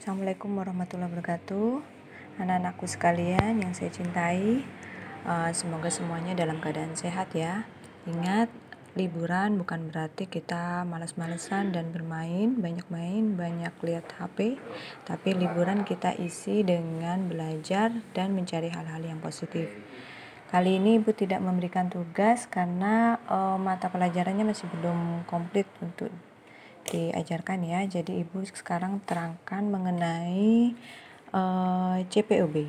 Assalamualaikum warahmatullahi wabarakatuh. Anak-anakku sekalian yang saya cintai, semoga semuanya dalam keadaan sehat ya. Ingat, liburan bukan berarti kita malas-malesan dan bermain, banyak lihat HP, tapi liburan kita isi dengan belajar dan mencari hal-hal yang positif. Kali ini Ibu tidak memberikan tugas karena mata pelajarannya masih belum komplit untuk diajarkan ya. Jadi Ibu sekarang terangkan mengenai CPOB.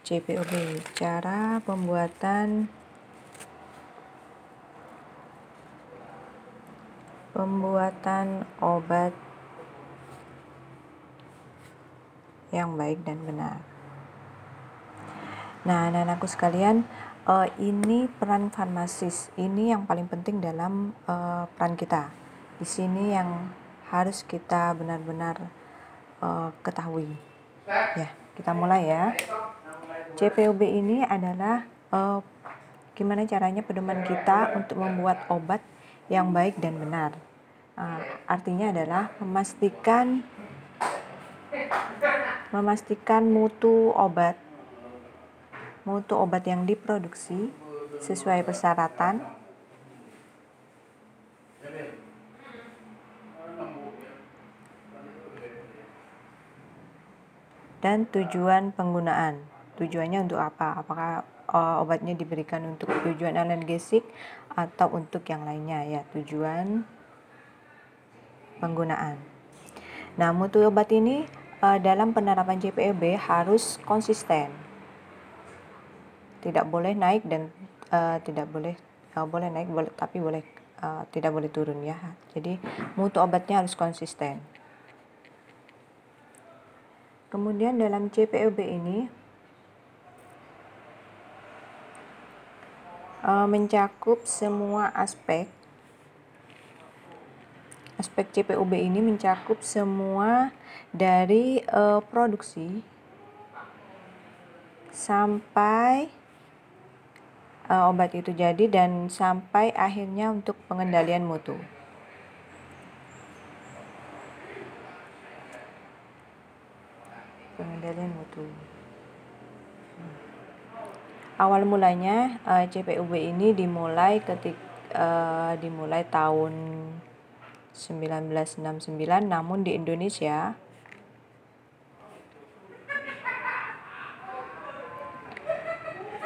CPOB, cara pembuatan obat yang baik dan benar. Nah, anak-anakku sekalian, ini peran farmasis. Ini yang paling penting dalam peran kita. Di sini yang harus kita benar-benar ketahui. Ya, kita mulai ya. CPOB ini adalah gimana caranya pedoman kita untuk membuat obat yang baik dan benar. Artinya adalah memastikan mutu obat yang diproduksi sesuai persyaratan dan tujuan penggunaan. Tujuannya untuk apa? Apakah obatnya diberikan untuk tujuan analgesik atau untuk yang lainnya ya, tujuan penggunaan. Nah, mutu obat ini dalam penerapan CPOB harus konsisten. Tidak boleh naik dan tidak boleh naik, tapi tidak boleh turun ya. Jadi mutu obatnya harus konsisten. Kemudian dalam CPOB ini mencakup semua aspek CPOB ini mencakup semua dari produksi sampai obat itu jadi dan sampai akhirnya untuk pengendalian mutu. Awal mulanya CPOB ini dimulai tahun 1969, namun di Indonesia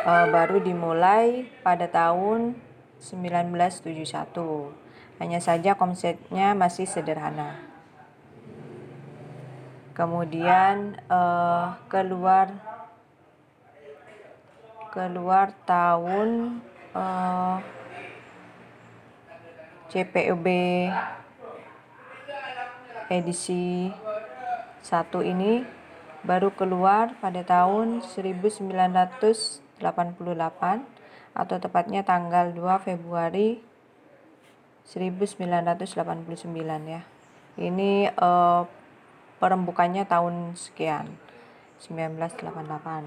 baru dimulai pada tahun 1971. Hanya saja konsepnya masih sederhana. Kemudian keluar tahun CPOB edisi 1 ini baru keluar pada tahun 1988 atau tepatnya tanggal 2 Februari 1989 ya. Ini perembukannya tahun sekian, 1988.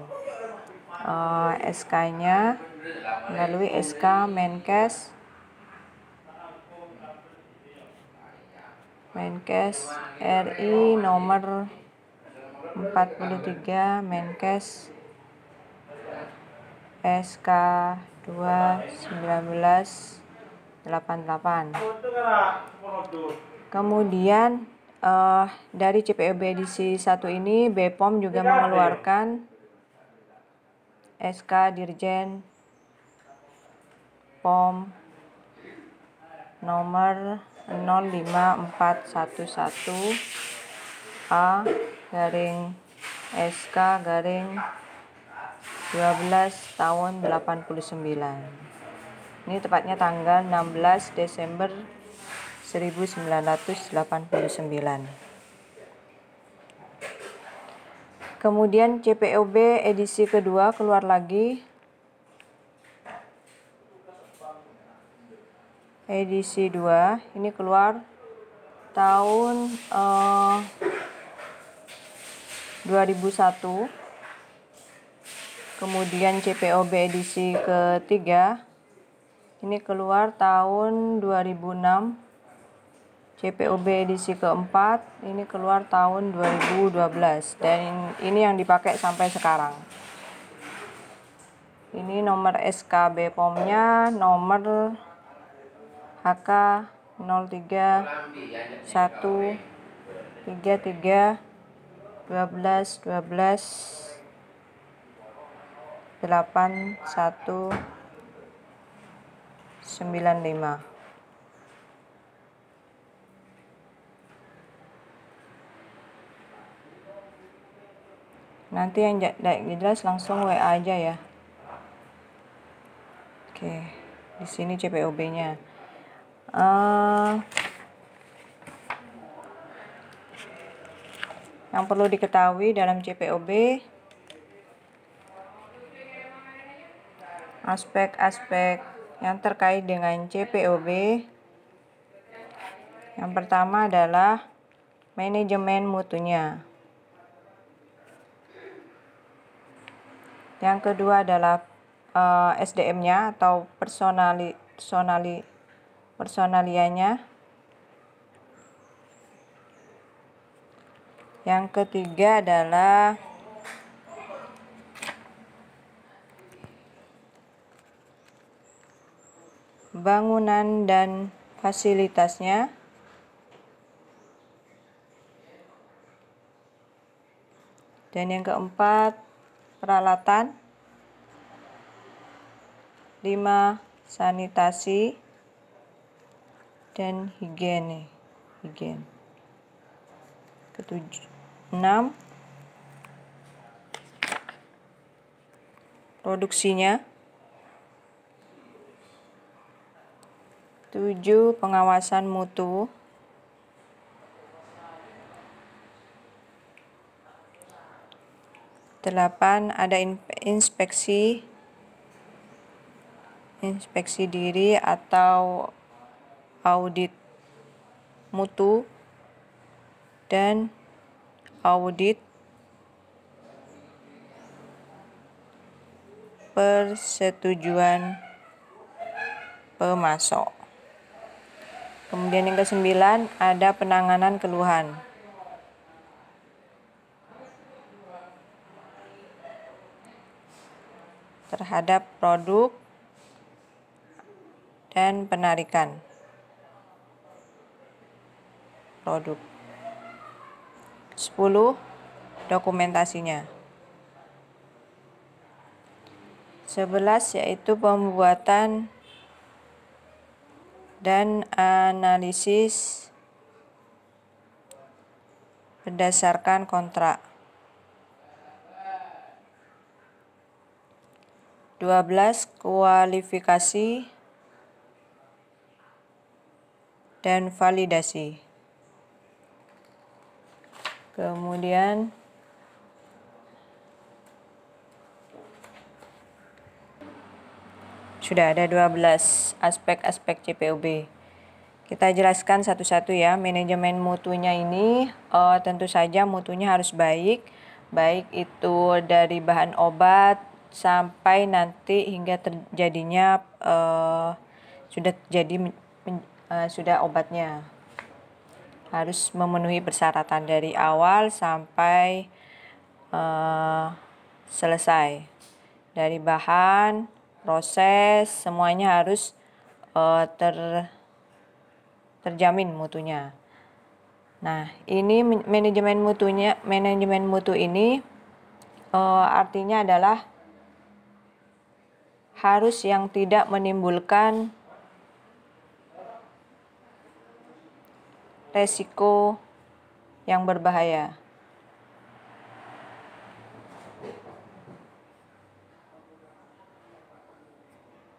SK-nya melalui SK Menkes RI nomor 43 Menkes SK 2/1988. Kemudian dari CPOB edisi 1 ini BPOM juga mengeluarkan SK Dirjen POM nomor 05411 A garing SK garing 12 tahun 89. Ini tepatnya tanggal 16 Desember 1989. Kemudian CPOB edisi kedua keluar lagi. Edisi 2 ini keluar tahun 2001. Kemudian CPOB edisi ketiga ini keluar tahun 2006. CPOB edisi keempat, ini keluar tahun 2012 dan ini yang dipakai sampai sekarang. Ini nomor SKB POM-nya nomor HK 03 1 33 12 12 8 1 95. Nanti yang jelas langsung WA aja ya. Oke, di sini CPOB-nya. Yang perlu diketahui dalam CPOB, aspek-aspek yang terkait dengan CPOB. Yang pertama adalah manajemen mutunya. Yang kedua adalah SDM-nya atau personalianya. Yang ketiga adalah bangunan dan fasilitasnya. Dan yang keempat, peralatan. 5, sanitasi dan higien. Keenam, produksinya. 7, pengawasan mutu. 8, ada inspeksi diri atau audit mutu dan audit persetujuan pemasok. Kemudian yang ke-9 ada penanganan keluhan. Terhadap produk dan penarikan produk. 10, dokumentasinya. 11 yaitu pembuatan dan analisis berdasarkan kontrak. 12, kualifikasi dan validasi. Kemudian sudah ada 12 aspek-aspek CPOB. Kita jelaskan satu-satu ya. Manajemen mutunya ini tentu saja mutunya harus baik itu dari bahan obat sampai nanti hingga terjadinya sudah obatnya. Harus memenuhi persyaratan dari awal sampai selesai. Dari bahan, proses, semuanya harus terjamin mutunya. Nah, ini manajemen mutu ini artinya adalah harus yang tidak menimbulkan resiko yang berbahaya.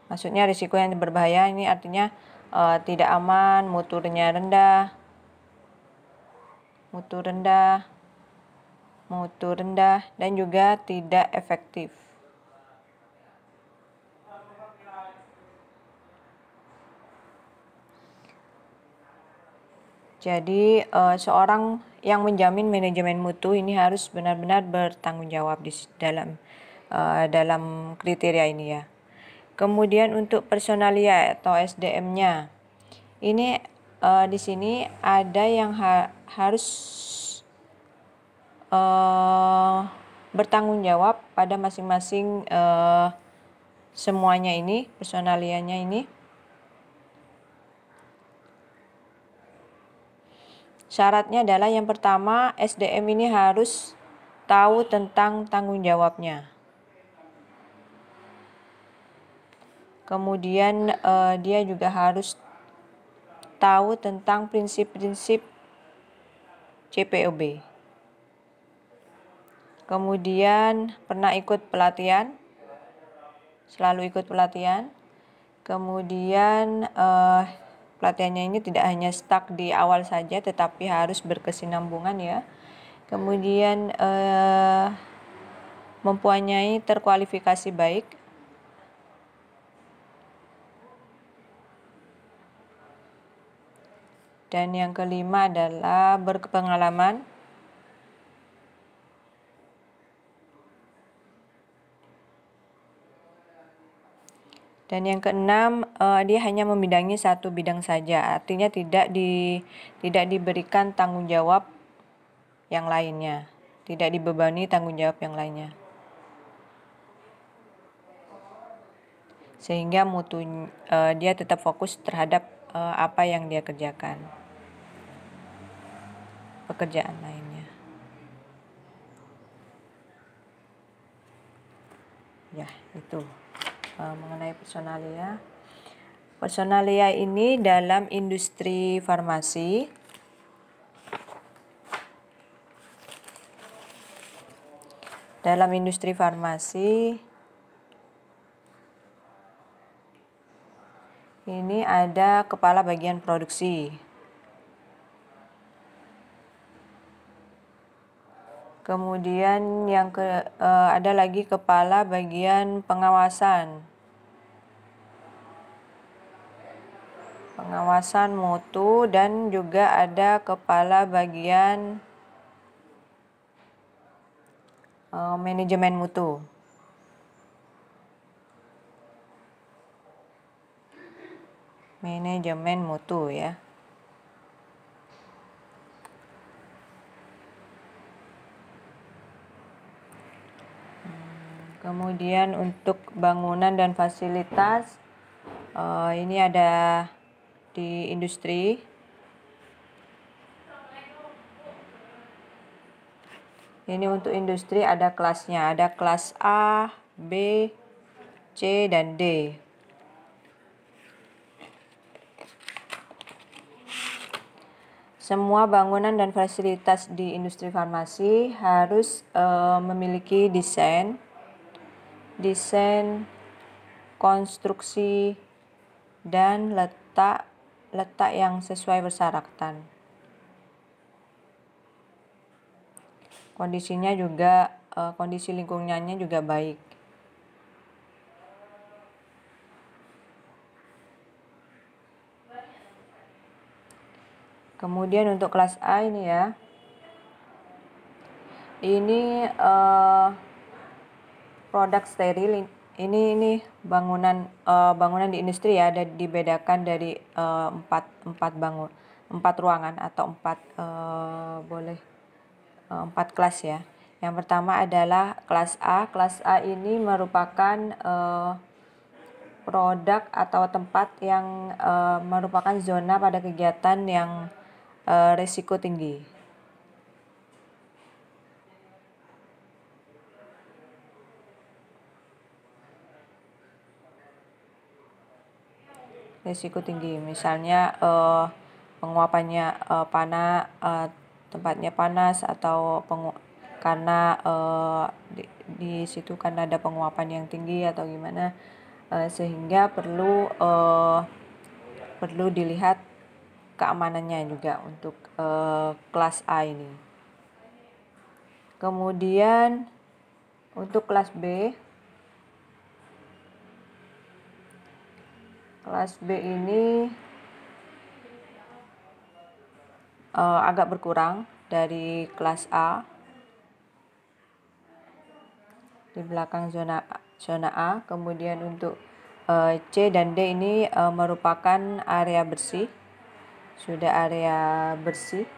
Maksudnya risiko yang berbahaya ini artinya tidak aman, mutu rendah, dan juga tidak efektif. Jadi seorang yang menjamin manajemen mutu ini harus benar-benar bertanggung jawab dalam kriteria ini ya. Kemudian untuk personalia atau SDM-nya, ini di sini ada yang harus bertanggung jawab pada masing-masing semuanya ini, personalianya ini. Syaratnya adalah yang pertama, SDM ini harus tahu tentang tanggung jawabnya. Kemudian dia juga harus tahu tentang prinsip-prinsip CPOB. Kemudian pernah ikut pelatihan, selalu ikut pelatihan. Kemudian pelatihannya ini tidak hanya stuck di awal saja, tetapi harus berkesinambungan ya. Kemudian mempunyai terkualifikasi baik. Dan yang kelima adalah berpengalaman. Dan yang keenam, dia hanya membidangi satu bidang saja, artinya tidak diberikan tanggung jawab yang lainnya, tidak dibebani tanggung jawab yang lainnya. Sehingga dia tetap fokus terhadap apa yang dia kerjakan, pekerjaan lainnya. Ya, itu mengenai personalia. Personalia ini dalam industri farmasi ini ada kepala bagian produksi. Kemudian ada lagi kepala bagian pengawasan mutu, dan juga ada kepala bagian manajemen mutu. Ya. Kemudian untuk bangunan dan fasilitas, ini ada di industri. Ini untuk industri ada kelasnya, ada kelas A, B, C, dan D. Semua bangunan dan fasilitas di industri farmasi harus memiliki desain, konstruksi, dan letak yang sesuai persyaratan. Kondisinya juga, kondisi lingkungannya juga baik. Kemudian untuk kelas A ini ya, ini produk steril. Ini bangunan di industri ya, ada dibedakan dari empat ruangan atau empat kelas ya. Yang pertama adalah kelas A. Kelas A ini merupakan produk atau tempat yang merupakan zona pada kegiatan yang risiko tinggi. Misalnya penguapannya tempatnya panas, atau karena di situ kan ada penguapan yang tinggi atau gimana, sehingga perlu dilihat keamanannya juga untuk kelas A ini. Kemudian untuk kelas B, ini agak berkurang dari kelas A, di belakang zona A. Kemudian untuk C dan D ini merupakan area bersih, sudah area bersih,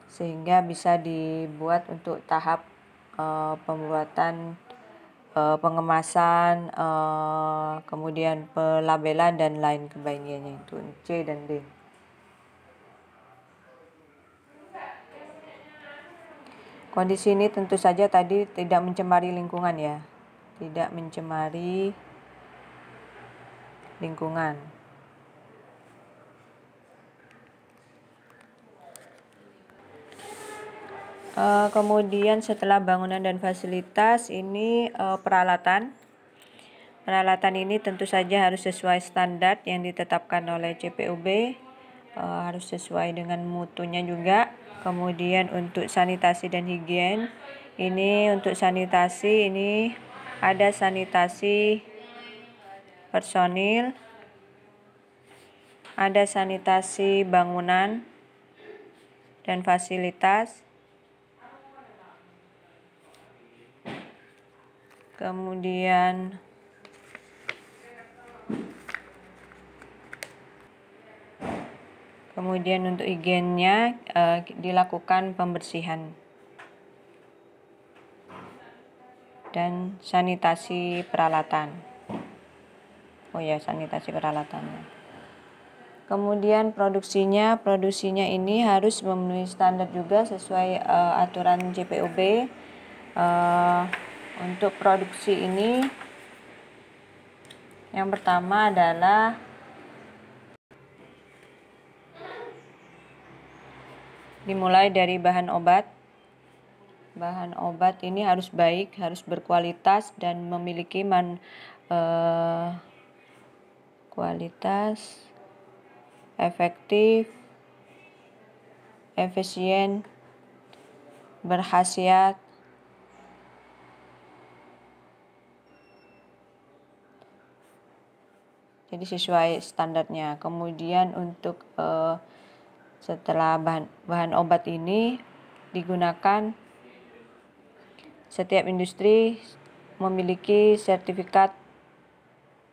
sehingga bisa dibuat untuk tahap pembuatan pengemasan, kemudian pelabelan dan lain sebagainya, itu C dan D. Kondisi ini tentu saja tadi tidak mencemari lingkungan ya, tidak mencemari lingkungan. Kemudian setelah bangunan dan fasilitas ini peralatan. Peralatan ini tentu saja harus sesuai standar yang ditetapkan oleh CPUB, harus sesuai dengan mutunya juga. Kemudian untuk sanitasi dan higien, ini untuk sanitasi ini ada sanitasi personil, ada sanitasi bangunan dan fasilitas, kemudian untuk higiennya dilakukan pembersihan dan sanitasi peralatan. Oh ya, sanitasi peralatannya. Kemudian produksinya ini harus memenuhi standar juga sesuai aturan CPUB. Untuk produksi ini yang pertama adalah dimulai dari bahan obat. Bahan obat ini harus baik, harus berkualitas dan memiliki kualitas, efektif, efisien, berkhasiat, jadi sesuai standarnya. Kemudian untuk setelah bahan obat ini digunakan, setiap industri memiliki sertifikat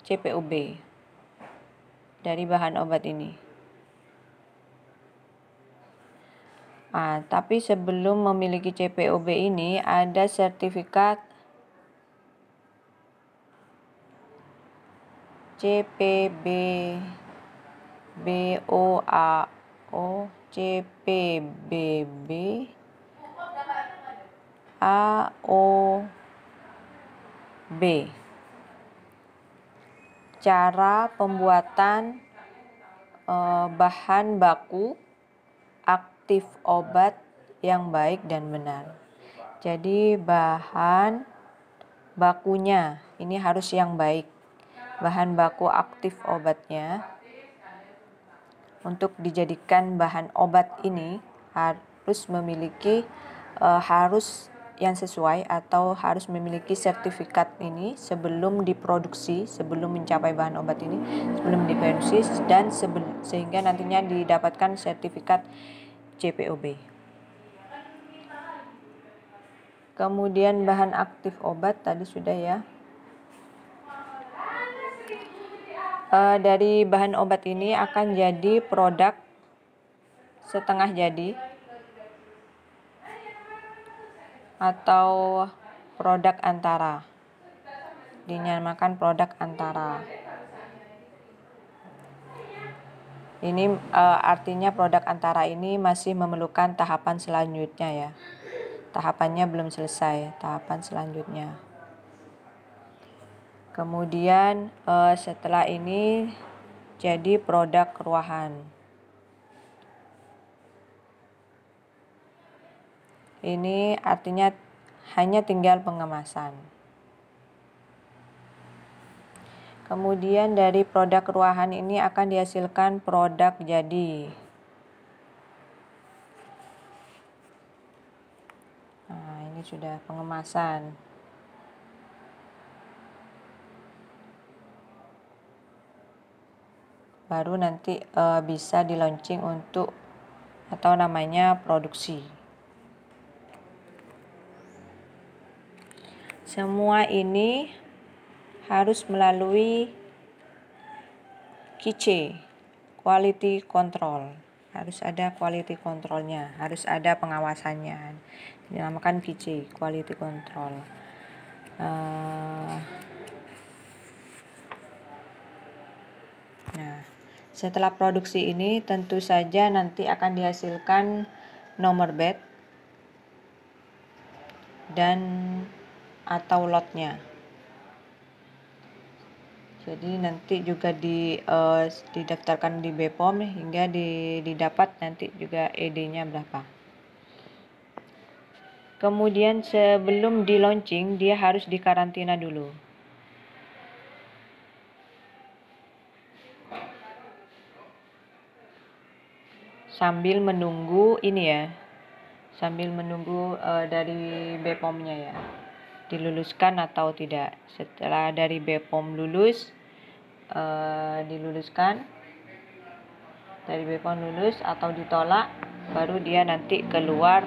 CPUB dari bahan obat ini. Tapi sebelum memiliki CPUB ini ada sertifikat CPB BOAO, CPBB AOB. Cara pembuatan bahan baku aktif obat yang baik dan benar. Jadi bahan bakunya ini harus yang baik. Bahan baku aktif obatnya untuk dijadikan bahan obat ini harus memiliki harus yang sesuai atau harus memiliki sertifikat ini sebelum diproduksi, sebelum mencapai bahan obat ini, sebelum diproduksi dan sehingga nantinya didapatkan sertifikat CPOB. Kemudian bahan aktif obat tadi sudah ya. Dari bahan obat ini akan jadi produk setengah jadi atau produk antara, dinamakan produk antara. Ini artinya produk antara ini masih memerlukan tahapan selanjutnya ya. Tahapannya belum selesai, tahapan selanjutnya. Kemudian setelah ini jadi produk ruahan. Ini artinya hanya tinggal pengemasan. Kemudian dari produk ruahan ini akan dihasilkan produk jadi. Nah, ini sudah pengemasan. Baru nanti bisa di launching untuk atau namanya produksi. Semua ini harus melalui QC, quality control. Harus ada quality controlnya, harus ada pengawasannya. Dinamakan QC, quality control. Nah, setelah produksi ini tentu saja nanti akan dihasilkan nomor batch dan atau lotnya. Jadi nanti juga didaftarkan di BPOM hingga didapat nanti juga ED-nya berapa. Kemudian sebelum di launching dia harus dikarantina dulu. Sambil menunggu ini ya. Sambil menunggu dari BPOM-nya ya. Diluluskan atau tidak. Setelah dari BPOM lulus, diluluskan, dari BPOM lulus atau ditolak, baru dia nanti keluar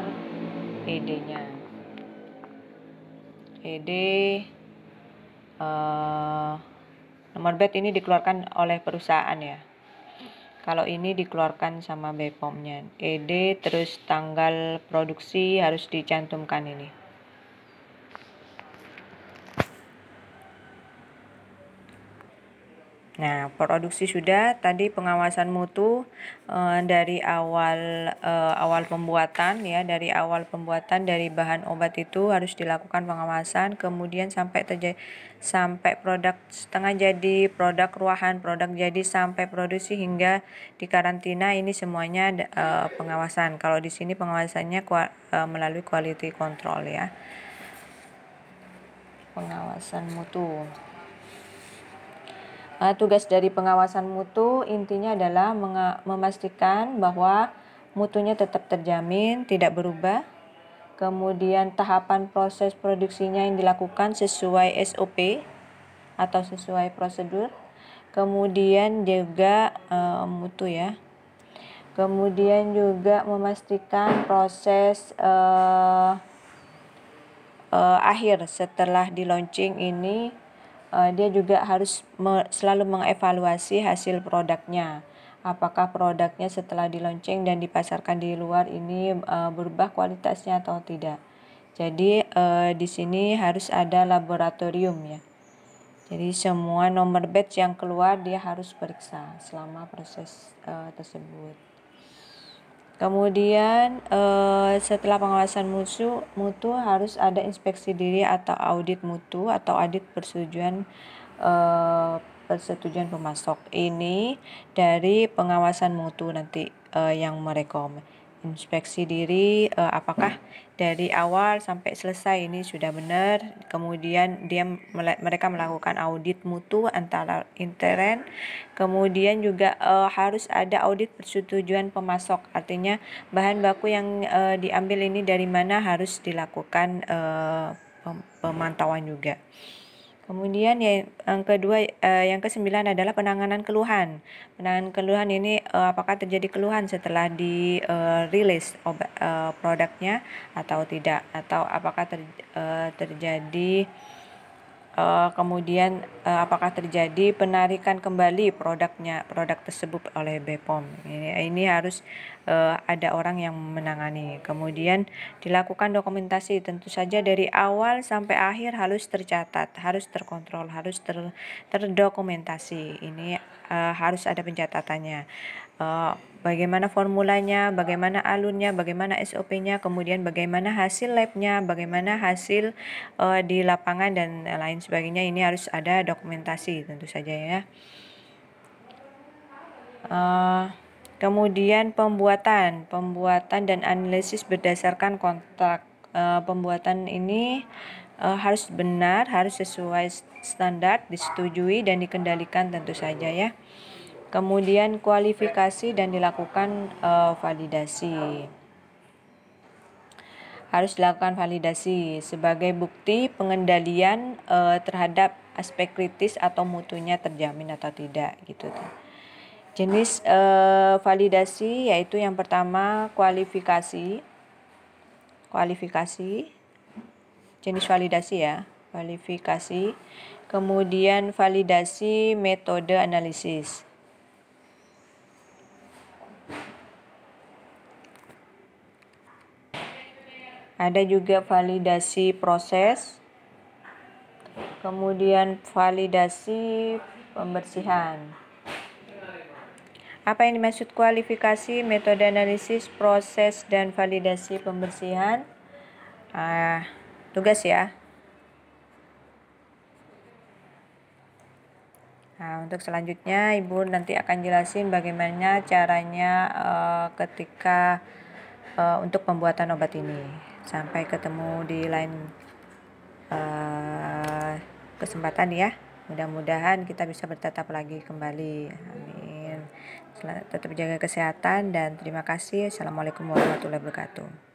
ED-nya. ED nomor batch ini dikeluarkan oleh perusahaan ya. Kalau ini dikeluarkan sama BPOM-nya. ED terus tanggal produksi harus dicantumkan ini. Nah, produksi sudah, tadi pengawasan mutu dari awal pembuatan ya, dari awal pembuatan dari bahan obat itu harus dilakukan pengawasan, kemudian sampai produk setengah jadi, produk ruahan, produk jadi sampai produksi hingga dikarantina, ini semuanya pengawasan. Kalau di sini pengawasannya melalui quality control ya. Pengawasan mutu. Tugas dari pengawasan mutu intinya adalah memastikan bahwa mutunya tetap terjamin, tidak berubah. Kemudian tahapan proses produksinya yang dilakukan sesuai SOP atau sesuai prosedur. Kemudian juga mutu ya. Kemudian juga memastikan proses akhir setelah di launching ini. Dia juga harus selalu mengevaluasi hasil produknya. Apakah produknya setelah di launching dan dipasarkan di luar ini berubah kualitasnya atau tidak. Jadi di sini harus ada laboratorium ya. Jadi semua nomor batch yang keluar dia harus periksa selama proses tersebut. Kemudian setelah pengawasan mutu harus ada inspeksi diri atau audit mutu atau audit persetujuan pemasok. Ini dari pengawasan mutu nanti yang merekom. Inspeksi diri apakah dari awal sampai selesai ini sudah benar. Kemudian mereka melakukan audit mutu antara intern. Kemudian juga harus ada audit persetujuan pemasok. Artinya bahan baku yang diambil ini dari mana harus dilakukan pemantauan juga. Kemudian yang kedua, yang ke-9 adalah penanganan keluhan. Penanganan keluhan ini apakah terjadi keluhan setelah rilis produknya atau tidak, atau apakah terjadi kemudian apakah terjadi penarikan kembali produk tersebut oleh BPOM. Ini harus ada orang yang menangani. Kemudian dilakukan dokumentasi, tentu saja dari awal sampai akhir harus tercatat, harus terkontrol, harus terdokumentasi. Ini harus ada pencatatannya. Bagaimana formulanya, bagaimana alurnya, bagaimana SOP-nya, kemudian bagaimana hasil labnya, bagaimana hasil di lapangan dan lain sebagainya. Ini harus ada dokumentasi tentu saja ya. Kemudian pembuatan dan analisis berdasarkan kontrak. Pembuatan ini harus benar, harus sesuai standar, disetujui dan dikendalikan tentu saja ya. Kemudian kualifikasi dan dilakukan validasi. Harus dilakukan validasi sebagai bukti pengendalian terhadap aspek kritis atau mutunya terjamin atau tidak gitu. Jenis validasi yaitu yang pertama kualifikasi. Jenis validasi ya, kualifikasi. Kemudian validasi metode analisis. Ada juga validasi proses, kemudian validasi pembersihan. Apa yang dimaksud kualifikasi, metode analisis, proses, dan validasi pembersihan? Tugas ya. Nah, untuk selanjutnya Ibu nanti akan jelasin bagaimana caranya ketika untuk pembuatan obat ini. Sampai ketemu di lain kesempatan ya. Mudah-mudahan kita bisa bertatap lagi kembali. Amin. Tetap jaga kesehatan dan terima kasih. Assalamualaikum warahmatullahi wabarakatuh.